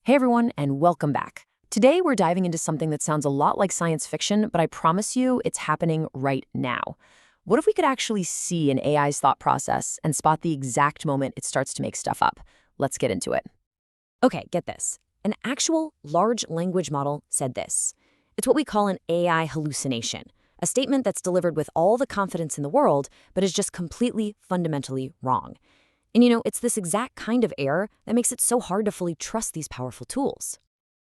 Hey everyone, and welcome back. Today we're diving into something that sounds a lot like science fiction, but I promise you it's happening right now. What if we could actually see an AI's thought process and spot the exact moment it starts to make stuff up? Let's get into it. Okay, get this. An actual large language model said this. It's what we call an AI hallucination, a statement that's delivered with all the confidence in the world, but is just completely fundamentally wrong. And it's this exact kind of error that makes it so hard to fully trust these powerful tools.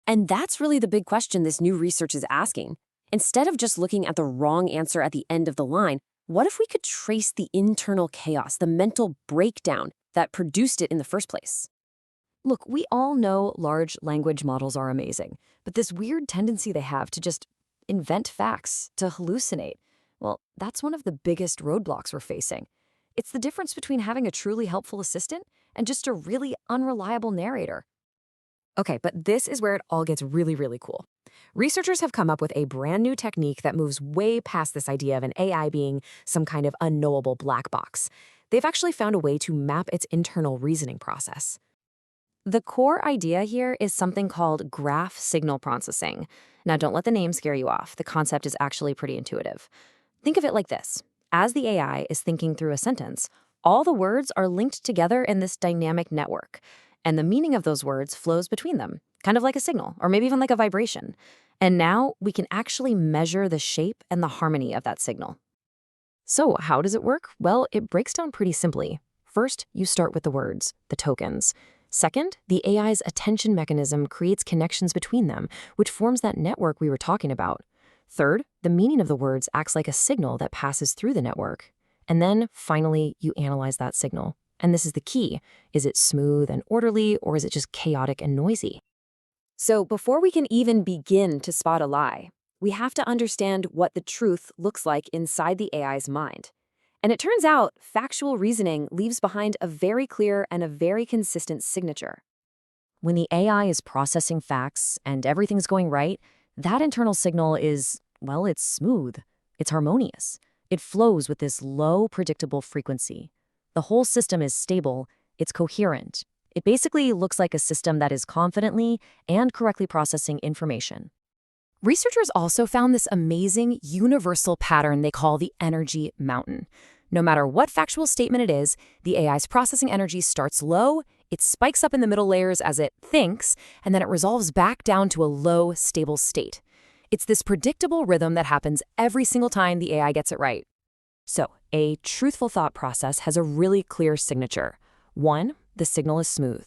And that's really the big question this new research is asking. Instead of just looking at the wrong answer at the end of the line, what if we could trace the internal chaos, the mental breakdown that produced it in the first place? Look, we all know large language models are amazing, but this weird tendency they have to just invent facts, to hallucinate, well, that's one of the biggest roadblocks we're facing. It's the difference between having a truly helpful assistant and just a really unreliable narrator. Okay, but this is where it all gets really, really cool. Researchers have come up with a brand new technique that moves way past this idea of an AI being some kind of unknowable black box. They've actually found a way to map its internal reasoning process. The core idea here is something called graph signal processing. Now, don't let the name scare you off. The concept is actually pretty intuitive. Think of it like this. As the AI is thinking through a sentence, all the words are linked together in this dynamic network, and the meaning of those words flows between them, kind of like a signal, or maybe even like a vibration. And now we can actually measure the shape and the harmony of that signal. So how does it work? Well, it breaks down pretty simply. First, you start with the words, the tokens. Second, the AI's attention mechanism creates connections between them, which forms that network we were talking about. Third, the meaning of the words acts like a signal that passes through the network. And then, finally, you analyze that signal. And this is the key. Is it smooth and orderly, or is it just chaotic and noisy? So before we can even begin to spot a lie, we have to understand what the truth looks like inside the AI's mind. And it turns out factual reasoning leaves behind a very clear and a very consistent signature. When the AI is processing facts and everything's going right, that internal signal is, well, it's smooth, it's harmonious. It flows with this low, predictable frequency. The whole system is stable, it's coherent. It basically looks like a system that is confidently and correctly processing information. Researchers also found this amazing universal pattern they call the energy mountain. No matter what factual statement it is, the AI's processing energy starts low, it spikes up in the middle layers as it thinks, and then it resolves back down to a low, stable state. It's this predictable rhythm that happens every single time the AI gets it right. So, a truthful thought process has a really clear signature. 1, the signal is smooth.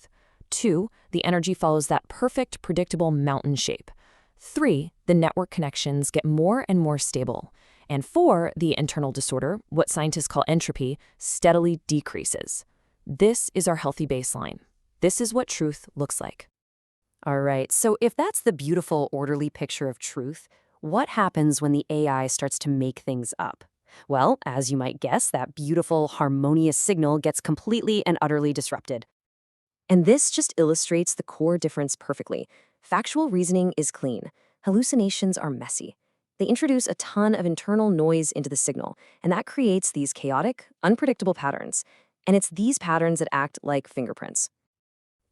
2, the energy follows that perfect, predictable mountain shape. 3, the network connections get more and more stable. And 4, the internal disorder, what scientists call entropy, steadily decreases. This is our healthy baseline. This is what truth looks like. All right, so if that's the beautiful, orderly picture of truth, what happens when the AI starts to make things up? Well, as you might guess, that beautiful, harmonious signal gets completely and utterly disrupted. And this just illustrates the core difference perfectly. Factual reasoning is clean. Hallucinations are messy. They introduce a ton of internal noise into the signal, and that creates these chaotic, unpredictable patterns. And it's these patterns that act like fingerprints.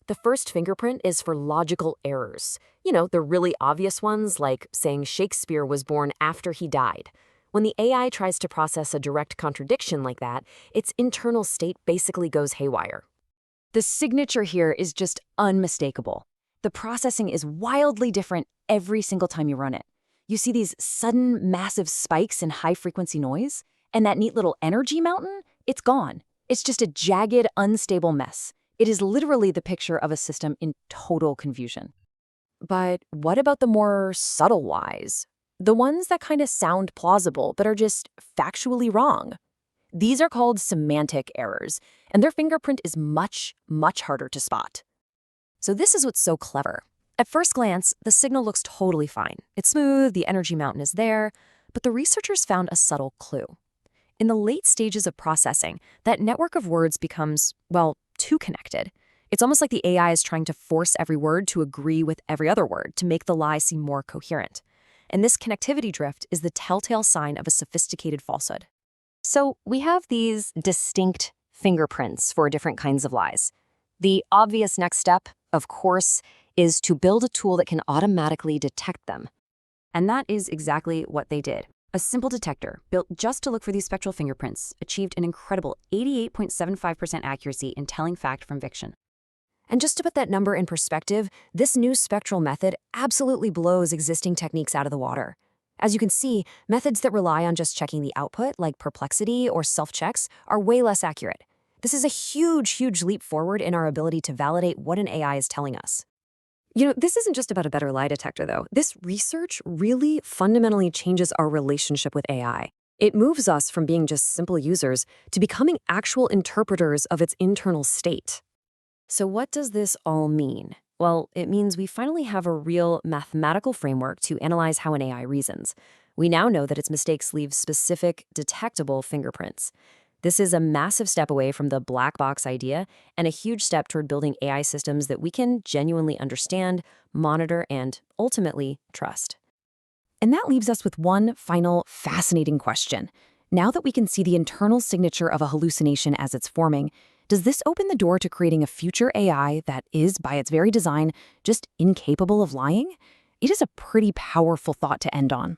The first fingerprint is for logical errors. The really obvious ones, like saying Shakespeare was born after he died. When the AI tries to process a direct contradiction like that, its internal state basically goes haywire. The signature here is just unmistakable. The processing is wildly different every single time you run it. You see these sudden, massive spikes in high-frequency noise, and that neat little energy mountain, it's gone. It's just a jagged, unstable mess. It is literally the picture of a system in total confusion. But what about the more subtle lies? The ones that kind of sound plausible but are just factually wrong? These are called semantic errors, and their fingerprint is much, much harder to spot. So this is what's so clever. At first glance, the signal looks totally fine. It's smooth, the energy mountain is there, but the researchers found a subtle clue. In the late stages of processing, that network of words becomes, well, too connected. It's almost like the AI is trying to force every word to agree with every other word to make the lie seem more coherent. And this connectivity drift is the telltale sign of a sophisticated falsehood. So we have these distinct fingerprints for different kinds of lies. The obvious next step, of course, is to build a tool that can automatically detect them. And that is exactly what they did. A simple detector, built just to look for these spectral fingerprints, achieved an incredible 88.75% accuracy in telling fact from fiction. And just to put that number in perspective, this new spectral method absolutely blows existing techniques out of the water. As you can see, methods that rely on just checking the output, like Perplexity or self-checks, are way less accurate. This is a huge leap forward in our ability to validate what an AI is telling us. This isn't just about a better lie detector, though. This research really fundamentally changes our relationship with AI. It moves us from being just simple users to becoming actual interpreters of its internal state. So what does this all mean? Well, it means we finally have a real mathematical framework to analyze how an AI reasons. We now know that its mistakes leave specific, detectable fingerprints. This is a massive step away from the black box idea and a huge step toward building AI systems that we can genuinely understand, monitor, and ultimately trust. And that leaves us with one final fascinating question. Now that we can see the internal signature of a hallucination as it's forming, does this open the door to creating a future AI that is, by its very design, just incapable of lying? It is a pretty powerful thought to end on.